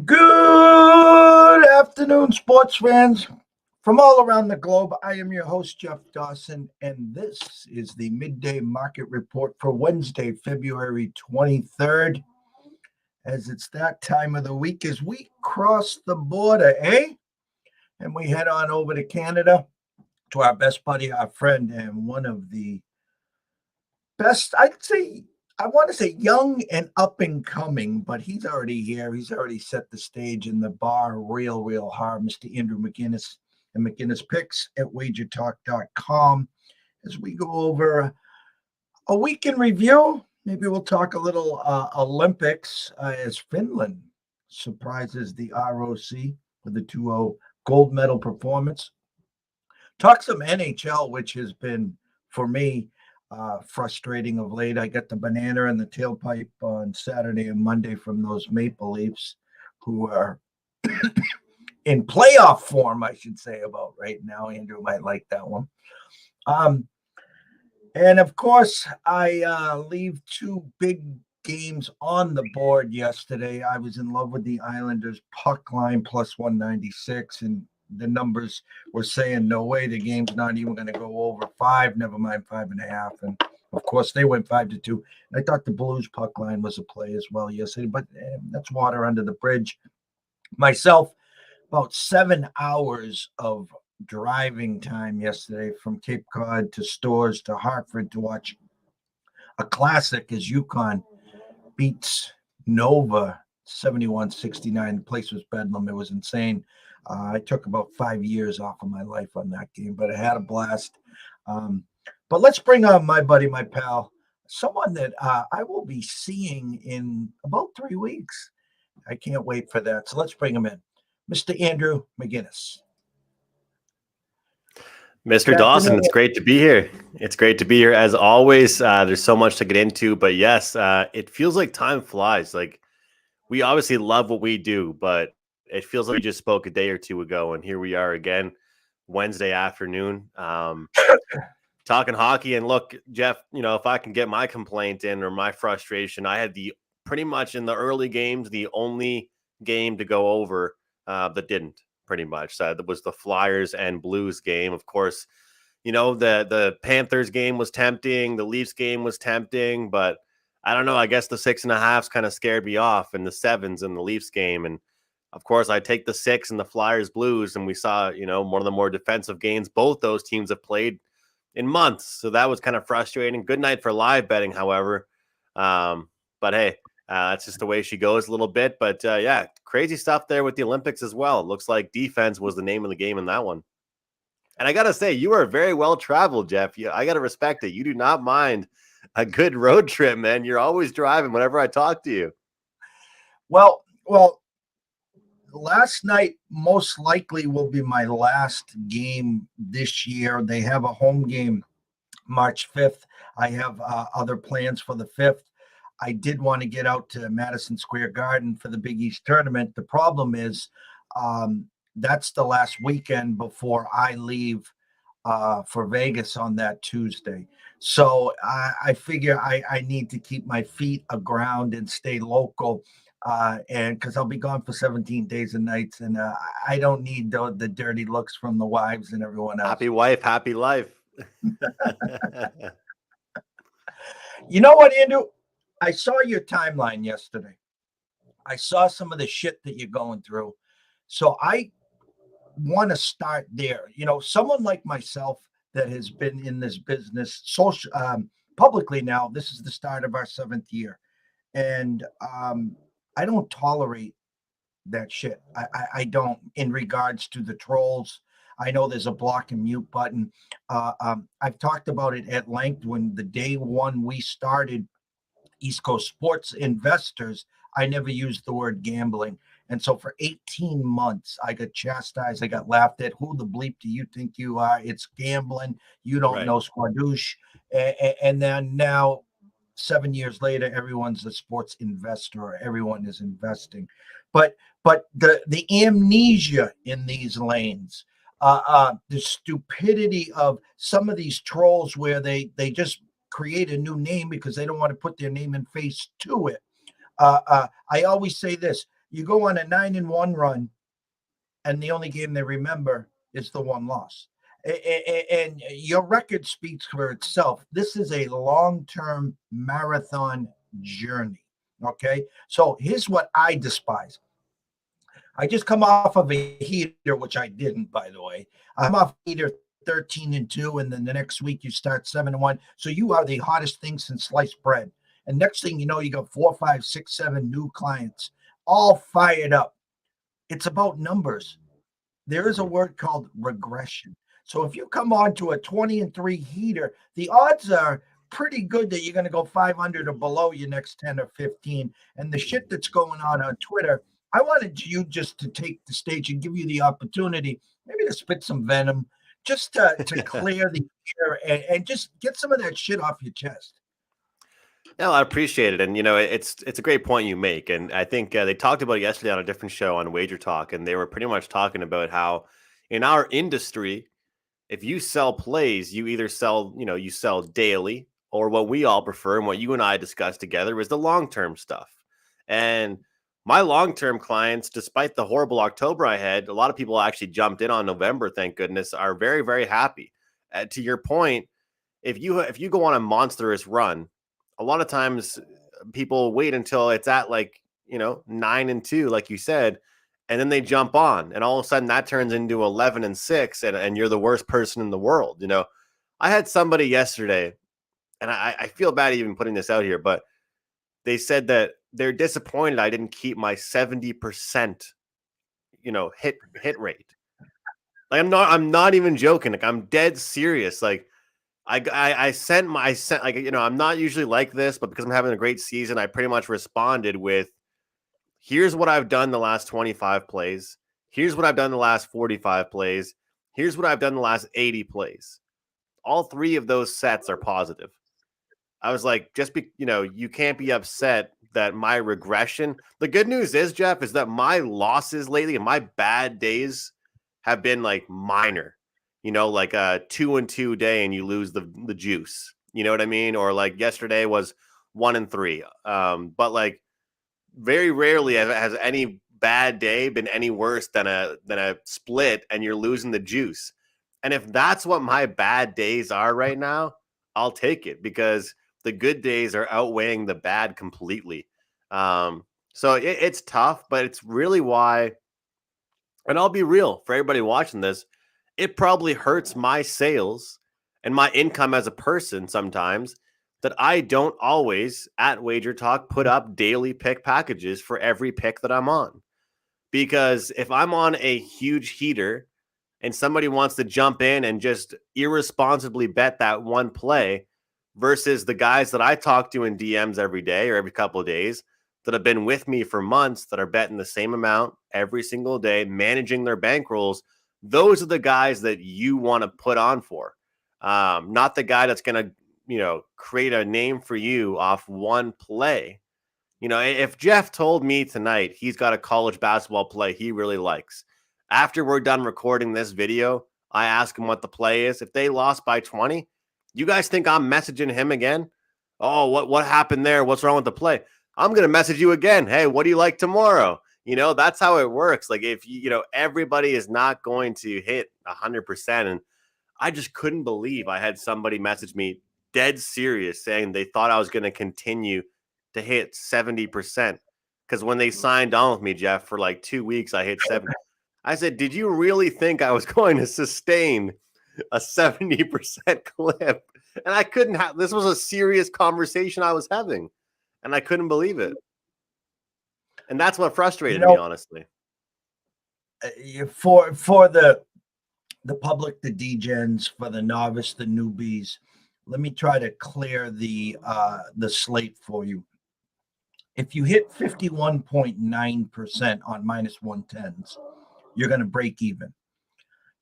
Good afternoon, sports fans from all around the globe. I am your host, Jeff Dawson, and this is the Midday Market Report for Wednesday, February 23rd. As it's that time of the week as we cross the border, and we head on over to Canada to our best buddy, our friend, and one of the best, I want to say young and up and coming, but he's already here. He's already set the stage in the bar real hard. Mr. Andrew McInnis and McInnis Picks at wagertalk.com. As we go over a week in review, maybe we'll talk a little Olympics as Finland surprises the ROC with a 2-0 gold medal performance. Talk some NHL, which has been, for me, frustrating of late. I got the banana and the tailpipe on Saturday and Monday from those Maple Leafs, who are in playoff form, I should say, about right now. Andrew might like that one. And of course, I leave two big games on the board yesterday. I was in love with the Islanders puck line plus 196, and the numbers were saying, no way, the game's not even going to go over 5, never mind 5.5. And of course, they went 5-2. I thought the Blues puck line was a play as well yesterday, but that's water under the bridge. Myself, about 7 hours of driving time yesterday from Cape Cod to Stores to Hartford to watch a classic as UConn beats Nova 71-69. The place was bedlam. It was insane. I took about 5 years off of my life on that game, but I had a blast. But let's bring on my buddy, my pal, someone that I will be seeing in about 3 weeks. I can't wait for that. So let's bring him in. Mr. Andrew McInnis. Mr. Dawson, it's great to be here. It's great to be here as always. There's so much to get into, but yes, it feels like time flies. Like, we obviously love what we do, but it feels like we just spoke a day or two ago, and here we are again, Wednesday afternoon, talking hockey. And look, Jeff, if I can get my complaint in or my frustration, I had pretty much in the early games, the only game to go over that didn't. Pretty much. That was the Flyers and Blues game. Of course, the Panthers game was tempting. The Leafs game was tempting, but I don't know. I guess the 6.5s kind of scared me off, and the 7s in the Leafs game. And of course, I take the 6 and the Flyers Blues, and we saw, one of the more defensive games both those teams have played in months. So that was kind of frustrating. Good night for live betting, however. But hey, that's just the way she goes a little bit. But yeah, crazy stuff there with the Olympics as well. It looks like defense was the name of the game in that one. And I got to say, you are very well traveled, Jeff. I got to respect it. You do not mind a good road trip, man. You're always driving whenever I talk to you. Well, last night most likely will be my last game this year. They have a home game March 5th. I have other plans for the 5th. I did want to get out to Madison Square Garden for the Big East tournament. The problem is that's the last weekend before I leave for Vegas on that Tuesday. So I figure I need to keep my feet aground and stay local. and because I'll be gone for 17 days and nights, and I don't need the dirty looks from the wives and everyone else. Happy wife, happy life. You know what, Andrew? I saw your timeline yesterday. I saw some of the shit that you're going through. So I want to start there. Someone like myself that has been in this business publicly now, this is the start of our 7th year. And I don't tolerate that shit. I don't, in regards to the trolls. I know there's a block and mute button. I've talked about it at length when the day one we started East Coast Sports Investors. I never used the word gambling. And so for 18 months, I got chastised. I got laughed at. Who the bleep do you think you are? It's gambling. You don't know squadouche. And then now, 7 years later, everyone's a sports investor, or everyone is investing. But the amnesia in these lanes, the stupidity of some of these trolls where they just create a new name because they don't want to put their name and face to it. I always say this: you go on a 9-1 run, and the only game they remember is the one loss. And your record speaks for itself. This is a long-term marathon journey. Okay, so here's what I despise. I just come off of a heater, which I didn't, by the way. I'm off heater 13-2, and then the next week you start 7-1. So you are the hottest thing since sliced bread. And next thing you know, you got 4, 5, 6, 7 new clients, all fired up. It's about numbers. There is a word called regression. So if you come on to a 20-3 heater, the odds are pretty good that you're going to go 500 or below your next 10 or 15. And the shit that's going on Twitter, I wanted you just to take the stage and give you the opportunity, maybe to spit some venom, just to clear the air and just get some of that shit off your chest. No, I appreciate it. And, it's a great point you make. And I think they talked about it yesterday on a different show on Wager Talk. And they were pretty much talking about how in our industry, if you sell plays, you either sell, you sell daily, or what we all prefer and what you and I discussed together is the long-term stuff. And my long-term clients, despite the horrible October I had, a lot of people actually jumped in on November, thank goodness, are very, very happy. To your point, if you go on a monstrous run, a lot of times people wait until it's at 9-2, like you said, and then they jump on, and all of a sudden that turns into 11-6, and you're the worst person in the world. I had somebody yesterday, and I feel bad even putting this out here, but they said that they're disappointed I didn't keep my 70%, hit rate. Like I'm not even joking. Like I'm dead serious. Like I sent I'm not usually like this, but because I'm having a great season, I pretty much responded with, here's what I've done the last 25 plays. Here's what I've done the last 45 plays. Here's what I've done the last 80 plays. All 3 of those sets are positive. I was like, you can't be upset that my regression. The good news is, Jeff, is that my losses lately and my bad days have been minor. Like a 2-2 day and you lose the juice. You know what I mean? Or like yesterday was 1-3. But very rarely has any bad day been any worse than a split and you're losing the juice. And if that's what my bad days are right now, I'll take it because the good days are outweighing the bad completely. So it's tough, but it's really why, and I'll be real for everybody watching this, it probably hurts my sales and my income as a person sometimes that I don't always at Wager Talk put up daily pick packages for every pick that I'm on. Because if I'm on a huge heater and somebody wants to jump in and just irresponsibly bet that one play versus the guys that I talk to in DMs every day or every couple of days that have been with me for months that are betting the same amount every single day, managing their bankrolls, those are the guys that you want to put on for. Not the guy that's going to, create a name for you off one play. If Jeff told me tonight he's got a college basketball play he really likes, after we're done recording this video, I ask him what the play is. If they lost by 20, you guys think I'm messaging him again? Oh, what happened there? What's wrong with the play? I'm going to message you again. Hey, what do you like tomorrow? That's how it works. Like if everybody is not going to hit 100%. And I just couldn't believe I had somebody message me dead serious saying they thought I was going to continue to hit 70%. Because when they signed on with me, Jeff, for like 2 weeks, I hit 70. I said, did you really think I was going to sustain a 70% clip? And I couldn't have, this was a serious conversation I was having, and I couldn't believe it. And that's what frustrated me, honestly. For the public, the degens, for the novice, the newbies, let me try to clear the slate for you. If you hit 51.9% on minus 110s, you're going to break even.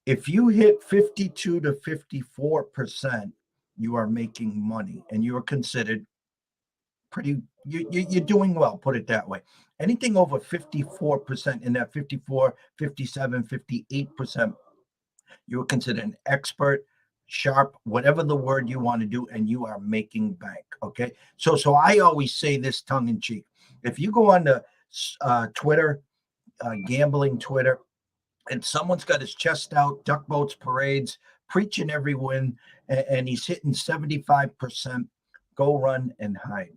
If you hit 52 to 54%, you are making money, and you are considered you're doing well, put it that way. Anything over 54%, in that 54, 57, 58%, you are considered an expert, sharp, whatever the word you want to do, and you are making bank. Okay. So I always say this tongue in cheek. If you go on to Twitter, gambling Twitter, and someone's got his chest out, duck boats, parades, preaching every win, and he's hitting 75%, go run and hide.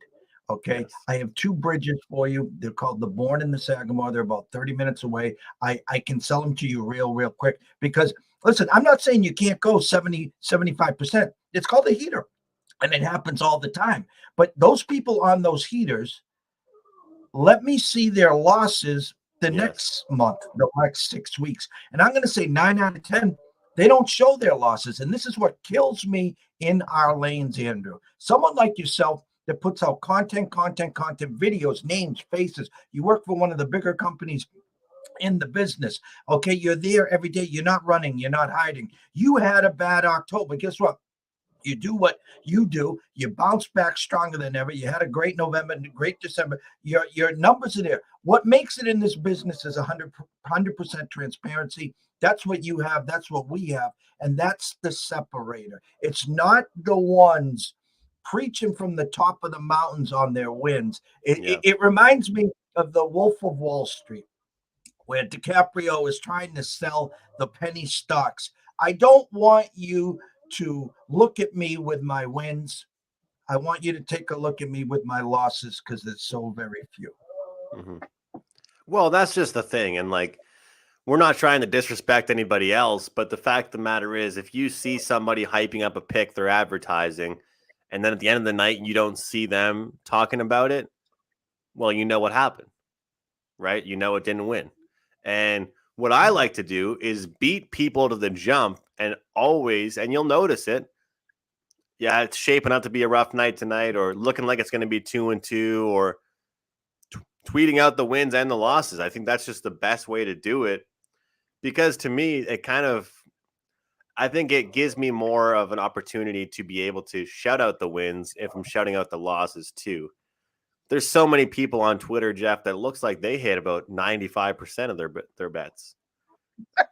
Okay. Yes. I have two bridges for you. They're called the Bourne and the Sagamore. They're about 30 minutes away. I can sell them to you real quick because, listen, I'm not saying you can't go 70, 75%. It's called a heater, and it happens all the time. But those people on those heaters, let me see their losses the next month, the next 6 weeks. And I'm going to say 9 out of 10, they don't show their losses. And this is what kills me in our lanes, Andrew. Someone like yourself that puts out content, videos, names, faces. You work for one of the bigger companies in the business. Okay, you're there every day. You're not running. You're not hiding. You had a bad October. Guess what? You do what you do. You bounce back stronger than ever. You had a great November, great December. Your numbers are there. What makes it in this business is 100% transparency. That's what you have. That's what we have. And that's the separator. It's not the ones preaching from the top of the mountains on their wins. It reminds me of the Wolf of Wall Street, where DiCaprio is trying to sell the penny stocks. I don't want you to look at me with my wins. I want you to take a look at me with my losses because there's so very few. Mm-hmm. Well, that's just the thing. And like, we're not trying to disrespect anybody else, but the fact of the matter is, if you see somebody hyping up a pick they're advertising, and then at the end of the night, you don't see them talking about it, well, you know what happened, right? You know it didn't win. And what I like to do is beat people to the jump, and always, and you'll notice it. Yeah, it's shaping up to be a rough night tonight, or looking like it's going to be 2-2, or tweeting out the wins and the losses. I think that's just the best way to do it, because to me, I think it gives me more of an opportunity to be able to shout out the wins if I'm shouting out the losses too. There's so many people on Twitter, Jeff, that looks like they hit about 95% of their bets,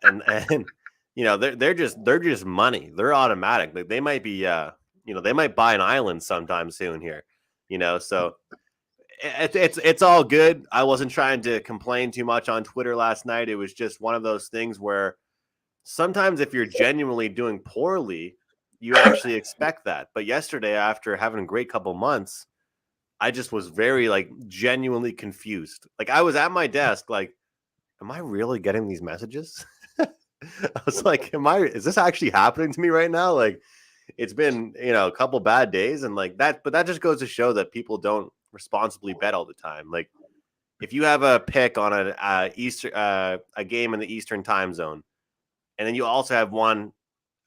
and they're just money. They're automatic. Like they might be, they might buy an island sometime soon here, So it's all good. I wasn't trying to complain too much on Twitter last night. It was just one of those things where sometimes if you're genuinely doing poorly, you actually expect that. But yesterday, after having a great couple months, I just was very genuinely confused. Like I was at my desk, like, am I really getting these messages? I was like, is this actually happening to me right now? Like it's been, a couple bad days and like that, but that just goes to show that people don't responsibly bet all the time. Like if you have a pick on a game in the Eastern time zone, and then you also have one,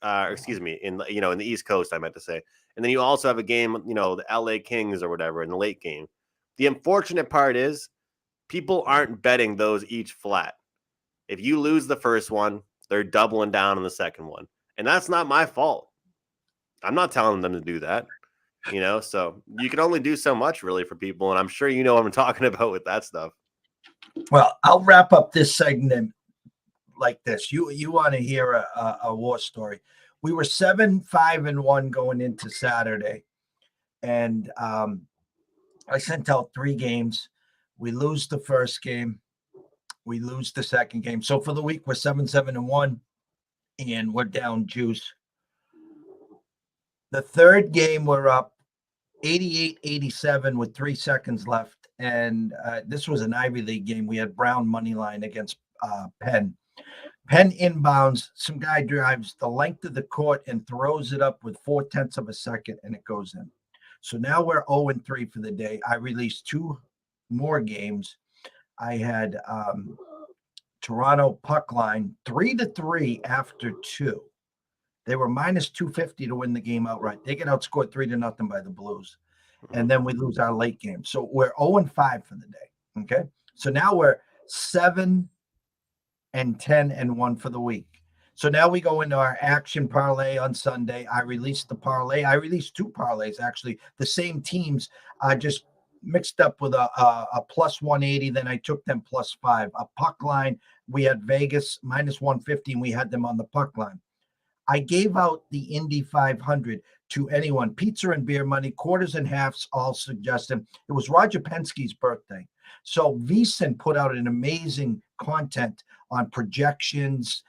in the East Coast, I meant to say. And then you also have a game, the LA Kings or whatever in the late game. The unfortunate part is people aren't betting those each flat. If you lose the first one, they're doubling down on the second one. And that's not my fault. I'm not telling them to do that, so you can only do so much really for people. And I'm sure you know what I'm talking about with that stuff. Well, I'll wrap up this segment like this. You want to hear a war story. We were 7-5-1 going into Saturday, and I sent out 3 games. We lose the first game. We lose the second game. So for the week, we're 7-1, and we're down juice. The third game, we're up 88-87 with 3 seconds left. And this was an Ivy League game. We had Brown money line against Penn. Penn inbounds. Some guy drives the length of the court and throws it up with 0.4 of a second, and it goes in. So now we're 0-3 for the day. I released 2 more games. I had Toronto puck line 3-3 after 2. They were minus 250 to win the game outright. They get outscored 3-0 by the Blues. And then we lose our late game. So we're 0-5 for the day. Okay. So now we're 7-10-1 for the week. So now we go into our action parlay on Sunday. I released the parlay. I released 2 parlays, actually. The same teams just mixed up with a plus 180. Then I took them plus 5. A puck line. We had Vegas minus 150, and we had them on the puck line. I gave out the Indy 500 to anyone. Pizza and beer money, quarters and halves, all suggested. It was Roger Penske's birthday. So VSiN put out an amazing content on projections.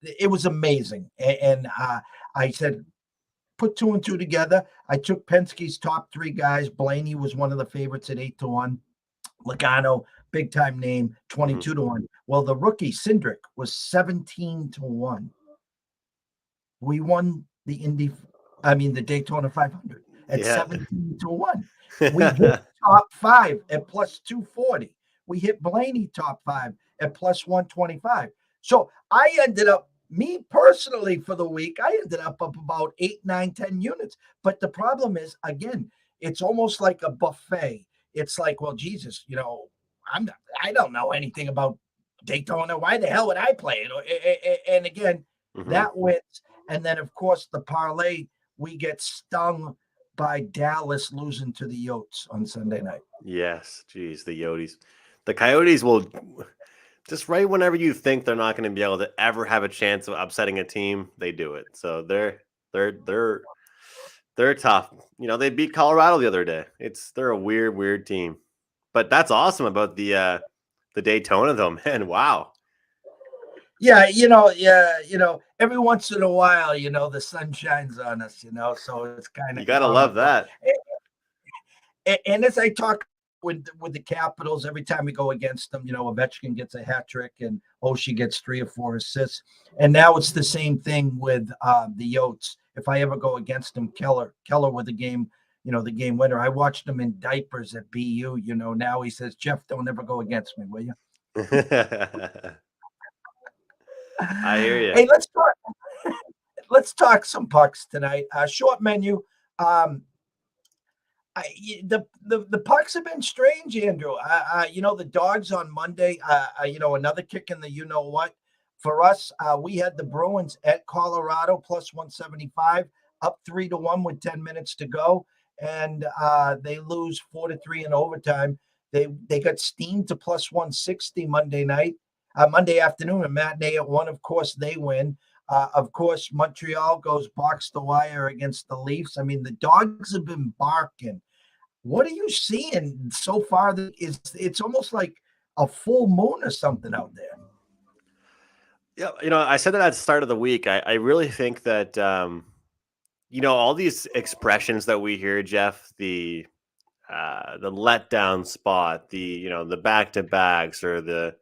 It was amazing. And I said, put 2 and 2 together. I took Penske's top 3 guys. Blaney was one of the favorites at 8-1. Logano, big time name, 22-1. Well, the rookie Cindric was 17-1. We won the Daytona 500 at 17-1. We hit top 5 at plus 240. We hit Blaney top 5 at plus 125. So I ended up, me personally, for the week, I ended up about 8, 9, 10 units. But the problem is, again, it's almost like a buffet. It's like, well, Jesus, I don't know anything about Daytona. Why the hell would I play it? And again, that wins. And then, of course, the parlay, we get stung by Dallas losing to the Yotes on Sunday night. Yes, geez, the Yotes. The Coyotes will just right whenever you think they're not going to be able to ever have a chance of upsetting a team, they do it. So they're tough. They beat Colorado the other day. They're a weird team. But that's awesome about the Daytona though, man. Wow. Yeah, every once in a while, the sun shines on us, so it's kind of, you gotta love that. And as I talk with the Capitals, every time we go against them, Ovechkin gets a hat trick and Oshie gets 3 or 4 assists. And now it's the same thing with the Yotes. If I ever go against them, Keller with the game winner. I watched him in diapers at BU. Now he says, Jeff, don't ever go against me, will you? I hear you. Hey, let's talk some pucks tonight. Short menu. The pucks have been strange, Andrew. The Dogs on Monday. Another kick in the what. For us, we had the Bruins at Colorado plus 175, up 3-1 with 10 minutes to go, and they lose 4-3 in overtime. They got steamed to plus 160 Monday afternoon, a matinee at 1. Of course, they win. Of course, Montreal goes box the wire against the Leafs. I mean, the Dogs have been barking. What are you seeing so far? It's almost like a full moon or something out there. Yeah, I said that at the start of the week. I really think that, all these expressions that we hear, Jeff, the letdown spot, the back-to-backs or the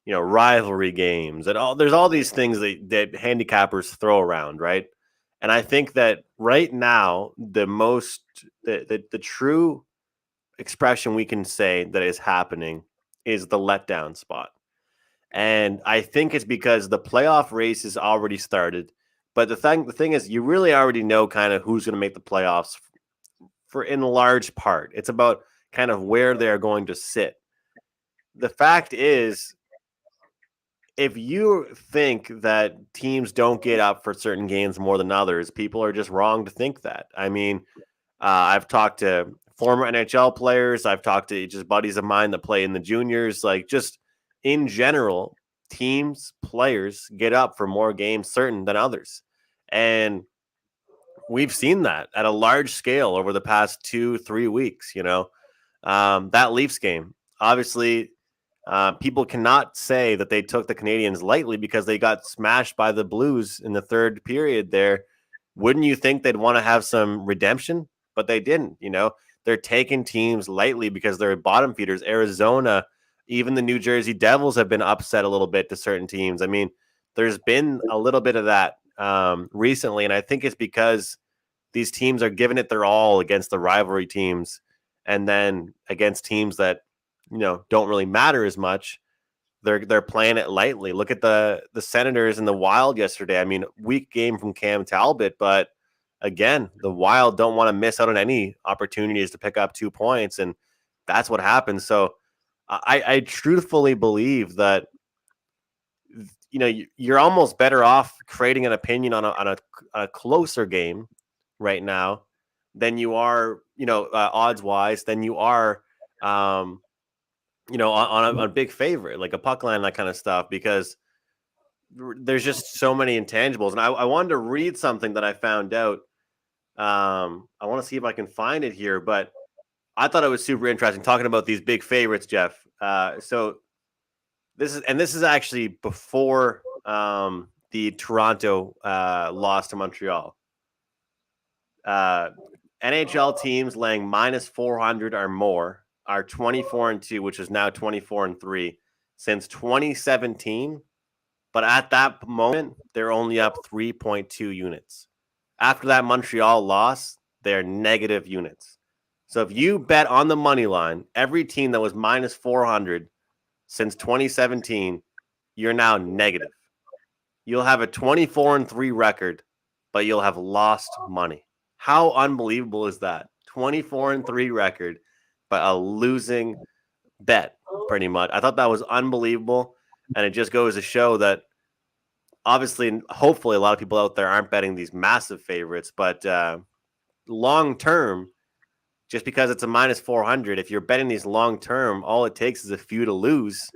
rivalry games and there's all these things that handicappers throw around, right? And I think that right now the true expression we can say that is happening is the letdown spot. And I think it's because the playoff race has already started. But the thing is, you really already know kind of who's going to make the playoffs for in large part. It's about kind of where they're going to sit. The fact is, if you think that teams don't get up for certain games more than others, people are just wrong to think that. I mean, I've talked to former NHL players. I've talked to just buddies of mine that play in the juniors. Like, just in general, players get up for more games certain than others. And we've seen that at a large scale over the past 2-3 weeks. That Leafs game, obviously, people cannot say that they took the Canadiens lightly because they got smashed by the Blues in the third period there. Wouldn't you think they'd want to have some redemption? But they didn't. They're taking teams lightly because they're bottom feeders. Arizona, even the New Jersey Devils have been upset a little bit to certain teams. I mean, there's been a little bit of that recently, and I think it's because these teams are giving it their all against the rivalry teams, and then against teams that don't really matter as much, they're playing it lightly. Look at the Senators and the Wild yesterday. I mean, weak game from Cam Talbot, but again, the Wild don't want to miss out on any opportunities to pick up 2 points, and that's what happens. So I truthfully believe that you're almost better off creating an opinion on a closer game right now than you are, odds wise, than you are, on a big favorite like a puck line, that kind of stuff, because there's just so many intangibles. And I wanted to read something that I found out. I want to see if I can find it here, but I thought it was super interesting talking about these big favorites, Jeff. So this is actually before the Toronto loss to Montreal. NHL teams laying minus 400 or more are 24-2, which is now 24-3 since 2017. But at that moment, they're only up 3.2 units. After that Montreal loss, they're negative units. So if you bet on the money line, every team that was minus 400 since 2017, you're now negative. You'll have a 24-3 record, but you'll have lost money. How unbelievable is that? 24-3 record, but a losing bet, pretty much. I thought that was unbelievable, and it just goes to show that obviously and hopefully a lot of people out there aren't betting these massive favorites, but long term, just because it's a minus 400, if you're betting these long term, all it takes is a few to lose,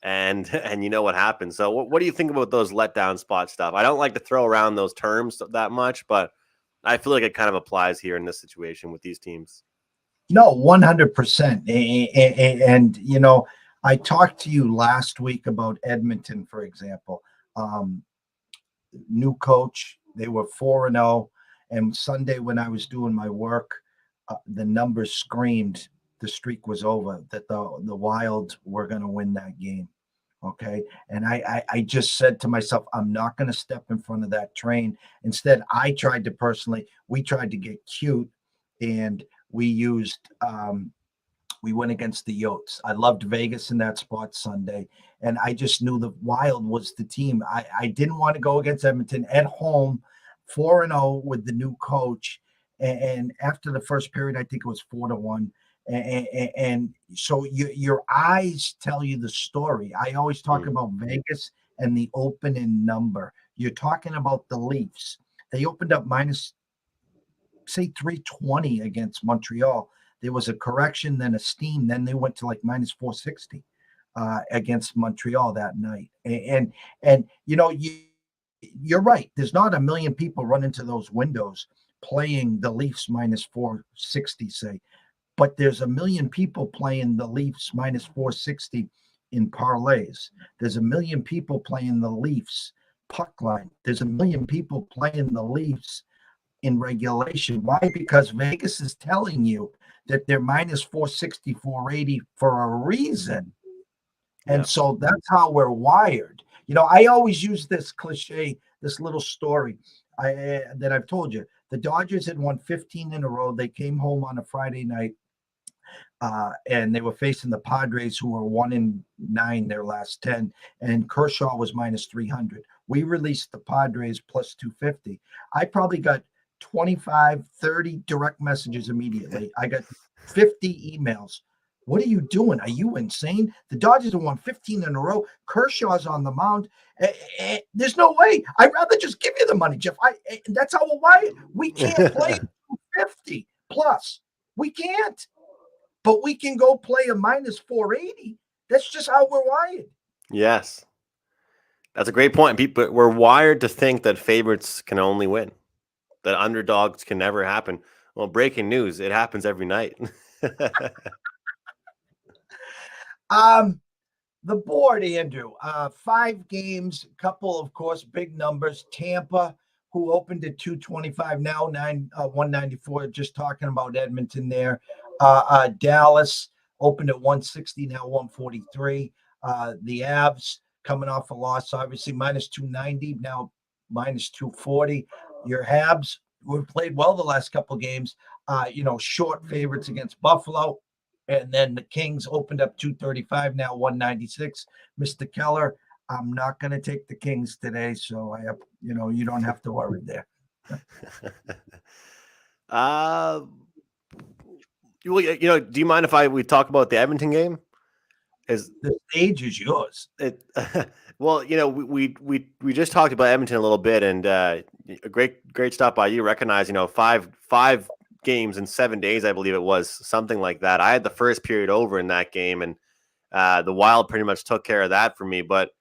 and you know what happens. So what do you think about those letdown spot stuff? I don't like to throw around those terms that much, but I feel like it kind of applies here in this situation with these teams. No, 100%. And I talked to you last week about Edmonton, for example. New coach, they were 4-0, and Sunday when I was doing my work, the numbers screamed the streak was over, that the Wild were going to win that game. Okay. And I just said to myself, I'm not going to step in front of that train. Instead, we tried to get cute, and we used, we went against the Yotes. I loved Vegas in that spot Sunday, and I just knew the Wild was the team. I didn't want to go against Edmonton at home, 4-0 with the new coach. And after the first period, I think it was 4-1. And so your eyes tell you the story. I always talk about Vegas and the opening number. You're talking about the Leafs. They opened up minus, say, 320 against Montreal. There was a correction, then a steam, then they went to like minus 460 against Montreal that night. And you're right. There's not a million people run into those windows playing the Leafs minus 460, say. But there's a million people playing the Leafs minus 460 in parlays. There's a million people playing the Leafs puck line. There's a million people playing the Leafs in regulation. Why? Because Vegas is telling you that they're minus 460, 480 for a reason. And so that's how we're wired. I always use this cliche, this little story that I've told you. The Dodgers had won 15 in a row. They came home on a Friday night. And they were facing the Padres, who were 1-9 their last 10, and Kershaw was minus 300. We released the Padres plus 250. I probably got 25, 30 direct messages immediately. I got 50 emails. What are you doing? Are you insane? The Dodgers have won 15 in a row. Kershaw's on the mound. There's no way. I'd rather just give you the money, Jeff. That's how we're wired. We can't play 250 plus. We can't. But we can go play a minus 480. That's just how we're wired. Yes. That's a great point. People, we're wired to think that favorites can only win. that underdogs can never happen. Well, breaking news, it happens every night. The board, Andrew, 5 games, couple, of course, big numbers. Tampa, who opened at 225, now 194, just talking about Edmonton there. Dallas opened at 160, now 143. The Avs coming off a loss, obviously, minus 290, now minus 240. Your Habs, who have played well the last couple games, short favorites against Buffalo. And then the Kings opened up 235, now 196. Mr. Keller, I'm not going to take the Kings today, so I have, you don't have to worry there. Do you mind if we talk about the Edmonton game? The stage is yours. Well, we just talked about Edmonton a little bit, and a great stop by you. Recognize, five games in 7 days, I believe it was, something like that. I had the first period over in that game, and the Wild pretty much took care of that for me. But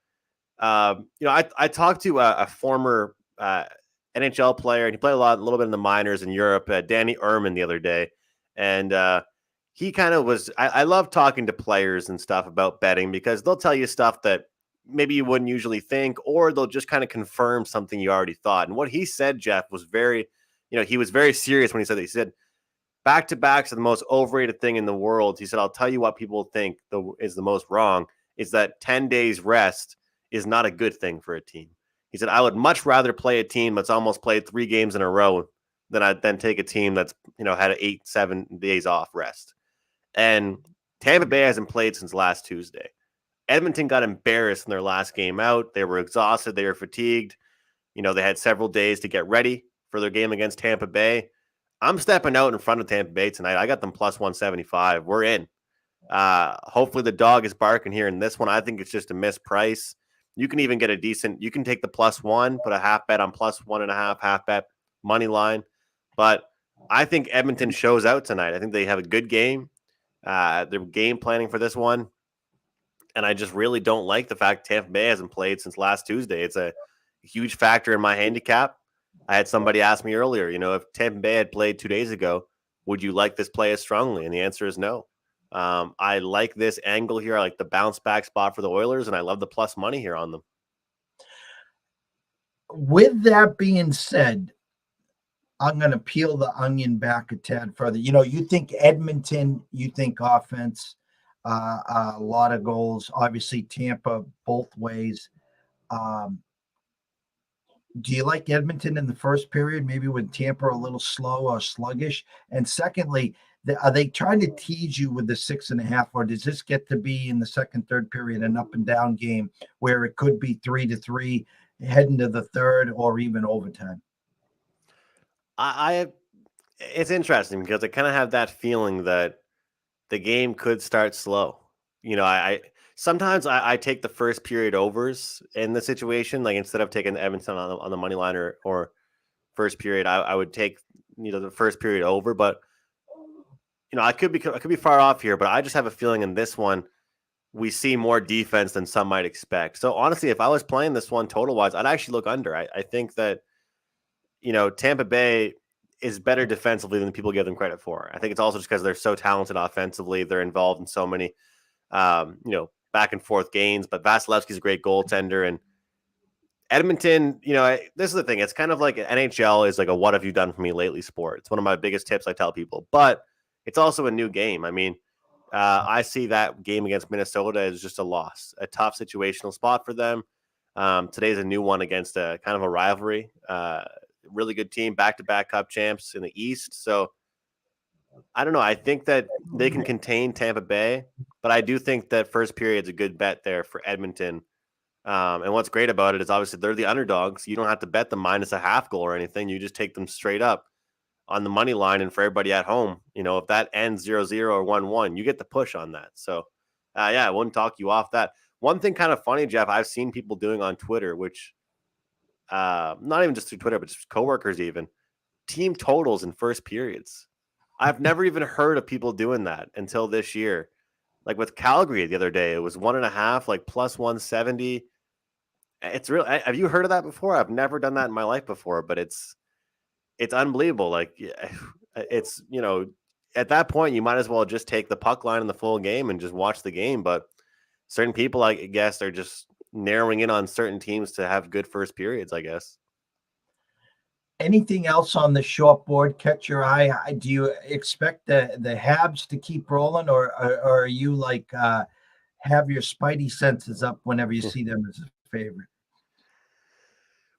I talked to a former NHL player, and he played a little bit in the minors in Europe, Danny Ehrman, the other day, and he kind of was. I love talking to players and stuff about betting because they'll tell you stuff that maybe you wouldn't usually think, or they'll just kind of confirm something you already thought. And what he said, Jeff, was very, he was very serious when he said that. He said, back-to-backs are the most overrated thing in the world. He said, I'll tell you what people think is the most wrong, is that 10 days rest is not a good thing for a team. He said, I would much rather play a team that's almost played 3 games in a row than take a team that's, had 8-7 days off rest. And Tampa Bay hasn't played since last Tuesday. Edmonton got embarrassed in their last game out. They were exhausted. They were fatigued. They had several days to get ready for their game against Tampa Bay. I'm stepping out in front of Tampa Bay tonight. I got them plus 175. We're in. Hopefully the dog is barking here in this one. I think it's just a missed price. You can even get you can take the +1, put a half bet on +1.5, half bet money line. But I think Edmonton shows out tonight. I think they have a good game. They're game planning for this one. And I just really don't like the fact Tampa Bay hasn't played since last Tuesday. It's a huge factor in my handicap. I had somebody ask me earlier, if Tampa Bay had played 2 days ago, would you like this play as strongly? And the answer is no. I like this angle here. I like the bounce back spot for the Oilers, and I love the plus money here on them. With that being said, I'm going to peel the onion back a tad further. You think Edmonton, you think offense, a lot of goals. Obviously, Tampa both ways. Do you like Edmonton in the first period, maybe with Tampa a little slow or sluggish? And secondly, are they trying to tease you with the 6.5, or does this get to be in the second, third period an up and down game where it could be 3-3 heading to the third or even overtime? It's interesting because I kind of have that feeling that the game could start slow. Sometimes I take the first period overs in the situation. Like instead of taking Edmonton on the money line or first period, I would take the first period over. But I could be far off here. But I just have a feeling in this one we see more defense than some might expect. So honestly, if I was playing this one total wise, I'd actually look under. I think that Tampa Bay is better defensively than people give them credit for. I think it's also just because they're so talented offensively. They're involved in so many back and forth games, but Vasilevsky's a great goaltender. And Edmonton, this is the thing. It's kind of like NHL is like a what have you done for me lately sport. It's one of my biggest tips I tell people, but it's also a new game. I mean, I see that game against Minnesota as just a loss, a tough situational spot for them. Today's a new one against a kind of a rivalry. Really good team, back-to-back Cup champs in the East. So I don't know. I think that they can contain Tampa Bay, but I do think that first period is a good bet there for Edmonton. And what's great about it is obviously they're the underdogs. You don't have to bet them minus a half goal or anything. You just take them straight up on the money line. And for everybody at home, if that ends 0-0 or 1-1, you get the push on that. So, I wouldn't talk you off that. One thing kind of funny, Jeff, I've seen people doing on Twitter, which not even just through Twitter, but just coworkers even, team totals in first periods. I've never even heard of people doing that until this year. Like with Calgary the other day, it was 1.5, like plus 170. It's real. Have you heard of that before? I've never done that in my life before, but it's it's unbelievable. Like it's, at that point you might as well just take the puck line in the full game and just watch the game. But certain people, I guess, are just narrowing in on certain teams to have good first periods, I guess. Anything else on the short board catch your eye? Do you expect the Habs to keep rolling, or are you like have your spidey senses up whenever you see them as a favorite?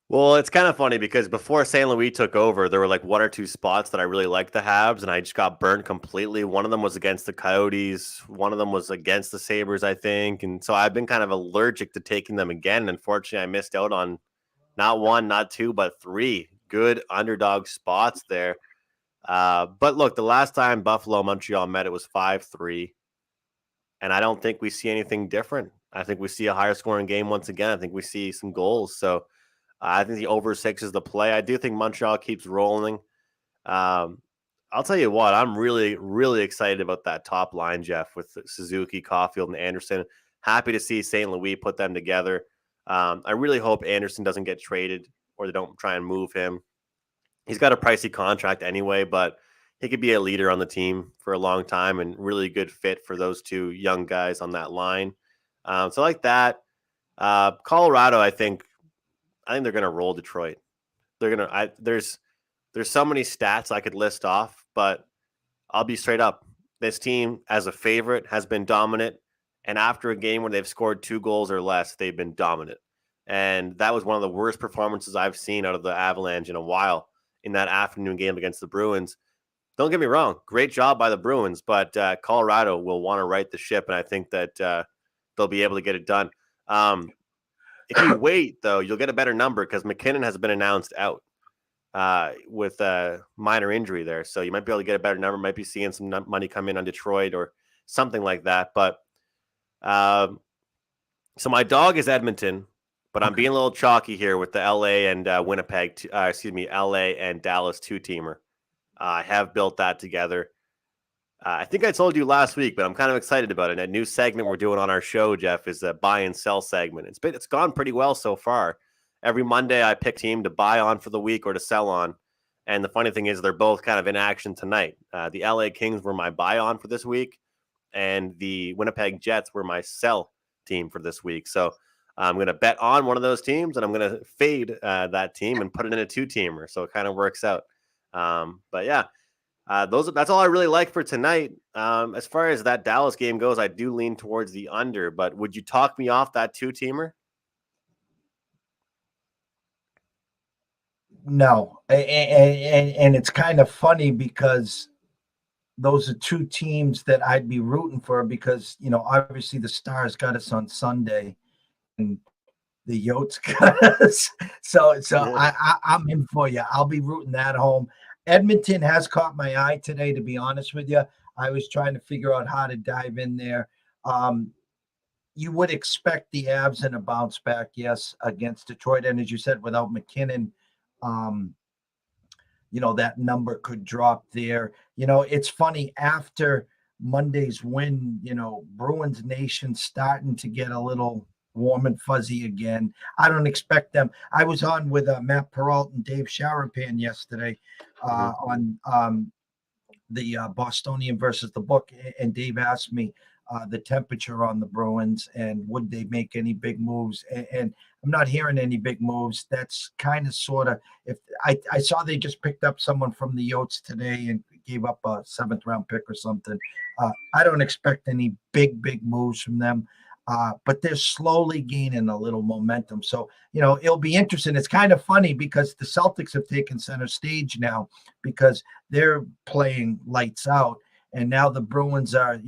Well, it's kind of funny because before St. Louis took over, there were like one or two spots that I really liked the Habs, and I just got burnt completely. One of them was against the Coyotes. One of them was against the Sabres, I think. And so I've been kind of allergic to taking them again. Unfortunately, I missed out on not one, not two, but three good underdog spots there. But look, the last time Buffalo and Montreal met, it was 5-3. And I don't think we see anything different. I think we see a higher scoring game once again. I think we see some goals. So I think the over 6 is the play. I do think Montreal keeps rolling. I'll tell you what, I'm really, really excited about that top line, Jeff, with Suzuki, Caulfield, and Anderson. Happy to see St. Louis put them together. I really hope Anderson doesn't get traded or they don't try and move him. He's got a pricey contract anyway, but he could be a leader on the team for a long time and really good fit for those two young guys on that line. So like that. Colorado, I think they're going to roll Detroit. They're going to. There's so many stats I could list off, but I'll be straight up. This team, as a favorite, has been dominant, and after a game where they've scored 2 goals or less, they've been dominant. And that was one of the worst performances I've seen out of the Avalanche in a while in that afternoon game against the Bruins. Don't get me wrong, great job by the Bruins, but Colorado will want to right the ship, and I think that they'll be able to get it done. If you wait, though, you'll get a better number because McKinnon has been announced out with a minor injury there. So you might be able to get a better number, might be seeing some money come in on Detroit or something like that. But so my dog is Edmonton, but I'm being a little chalky here with the LA and LA and Dallas 2-teamer. I have built that together. I think I told you last week, but I'm kind of excited about it. A new segment we're doing on our show, Jeff, is a buy and sell segment. It's gone pretty well so far. Every Monday, I pick team to buy on for the week or to sell on. And the funny thing is, they're both kind of in action tonight. The LA Kings were my buy on for this week, and the Winnipeg Jets were my sell team for this week. So I'm going to bet on one of those teams, and I'm going to fade that team and put it in a 2-teamer. So it kind of works out. But yeah. That's all I really like for tonight. As far as that Dallas game goes, I do lean towards the under, but would you talk me off that 2-teamer? No. And it's kind of funny because those are 2 teams that I'd be rooting for because, obviously the Stars got us on Sunday and the Yotes got us. So I'm in for you. I'll be rooting that home. Edmonton has caught my eye today, to be honest with you. I was trying to figure out how to dive in there. You would expect the Avs in a bounce back, yes, against Detroit. And as you said, without McKinnon, that number could drop there. It's funny, after Monday's win, Bruins Nation starting to get a little warm and fuzzy again. I don't expect them. I was on with Matt Peralt and Dave Sharapan yesterday on the Bostonian versus the Book, and Dave asked me the temperature on the Bruins and would they make any big moves, and I'm not hearing any big moves. That's kind of sort of, if I saw they just picked up someone from the Yotes today and gave up a 7th round pick or something. I don't expect any big moves from them. But they're slowly gaining a little momentum. So, it'll be interesting. It's kind of funny because the Celtics have taken center stage now because they're playing lights out. And now the Bruins are,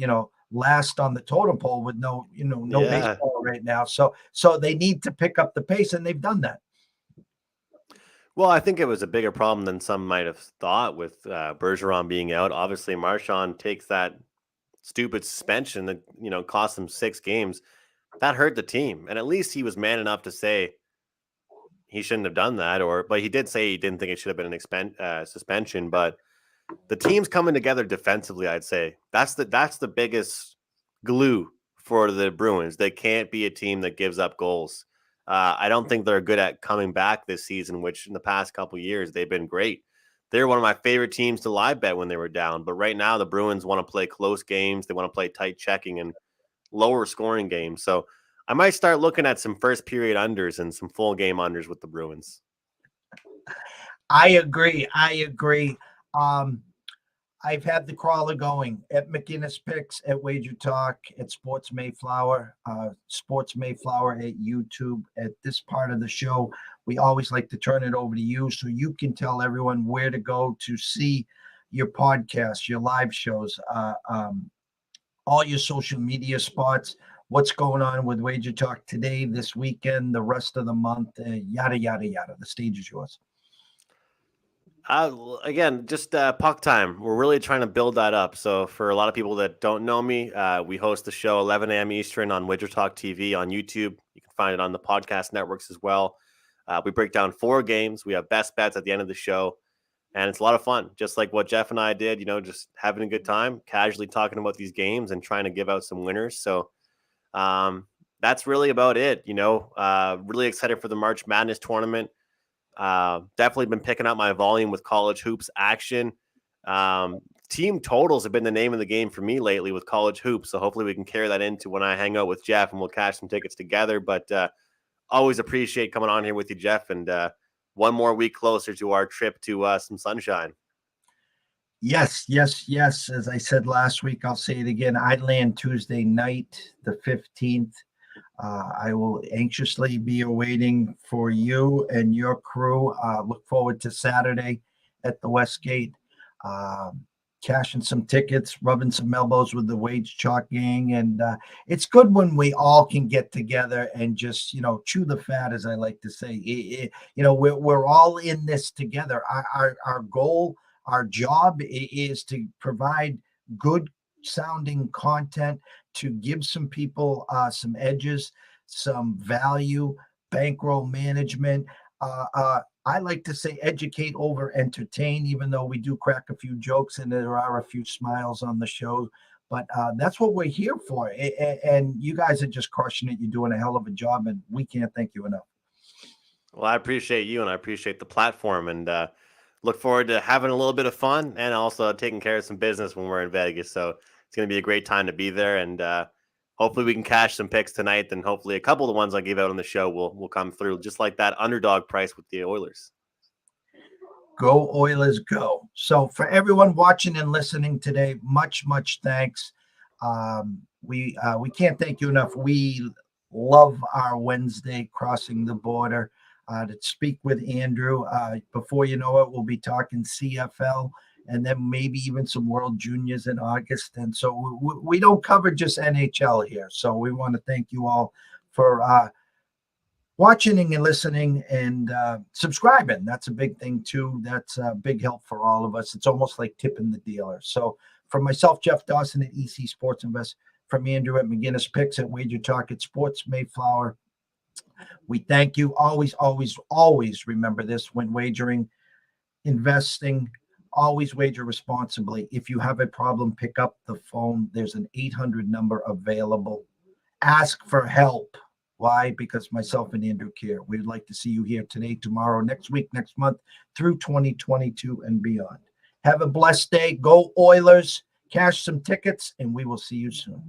last on the totem pole with no baseball right now. So they need to pick up the pace, and they've done that. Well, I think it was a bigger problem than some might have thought with Bergeron being out. Obviously, Marchand takes that stupid suspension that cost him 6 games. That hurt the team, and at least he was man enough to say he shouldn't have done that. But he did say he didn't think it should have been an suspension. But the team's coming together defensively. I'd say that's the biggest glue for the Bruins. They can't be a team that gives up goals. I don't think they're good at coming back this season, which in the past couple of years they've been great. they're one of my favorite teams to live bet when they were down. But right now, the Bruins want to play close games. They want to play tight checking and lower scoring games. So I might start looking at some first period unders and some full game unders with the Bruins. I agree. I've had the crawler going at McInnis Picks, at Wager Talk, at Sports Mayflower at YouTube. At this part of the show, we always like to turn it over to you so you can tell everyone where to go to see your podcasts, your live shows, all your social media spots, what's going on with Wager Talk today, this weekend, the rest of the month, yada, yada, yada. The stage is yours. Again, just puck time. We're really trying to build that up. So for a lot of people that don't know me, we host the show 11 a.m. Eastern on Wager Talk TV on YouTube. You can find it on the podcast networks as well. We break down 4 games. We have best bets at the end of the show. And it's a lot of fun, just like what Jeff and I did, just having a good time, casually talking about these games and trying to give out some winners. So that's really about it. Really excited for the March Madness tournament. Definitely been picking up my volume with college hoops action. Team totals have been the name of the game for me lately with college hoops. So hopefully we can carry that into when I hang out with Jeff and we'll cash some tickets together. But always appreciate coming on here with you, Jeff. And one more week closer to our trip to some sunshine. Yes. As I said last week, I'll say it again. I land Tuesday night, the 15th. I will anxiously be awaiting for you and your crew. Look forward to Saturday at the Westgate. Cashing some tickets, rubbing some elbows with the Wage Chalk gang. And it's good when we all can get together and just, chew the fat, as I like to say. We're all in this together. Our goal, our job is to provide good sounding content to give some people some edges, some value, bankroll management. I like to say educate over entertain, even though we do crack a few jokes and there are a few smiles on the show. But that's what we're here for. And you guys are just crushing it. You're doing a hell of a job, and we can't thank you enough. Well, I appreciate you and I appreciate the platform, and look forward to having a little bit of fun and also taking care of some business when we're in Vegas. So it's going to be a great time to be there, and hopefully we can cash some picks tonight, and hopefully a couple of the ones I gave out on the show will come through, just like that underdog price with the Oilers. Go Oilers, go. So for everyone watching and listening today, much thanks. We can't thank you enough. We love our Wednesday crossing the border to speak with Andrew. Before you know it, we'll be talking CFL and then maybe even some World Juniors in August. And so we don't cover just NHL here. So we want to thank you all for watching and listening and subscribing. That's a big thing too. That's a big help for all of us. It's almost like tipping the dealer. So from myself, Jeff Dawson at EC Sports Invest, from Andrew at McInnis Picks at Wager Talk at Sports Mayflower, we thank you. Always remember this when wagering, investing. Always wager responsibly. If you have a problem, pick up the phone. There's an 800 number available. Ask for help. Why? Because myself and Andrew care. We'd like to see you here today, tomorrow, next week, next month, through 2022 and beyond. Have a blessed day. Go Oilers. Cash some tickets, and we will see you soon.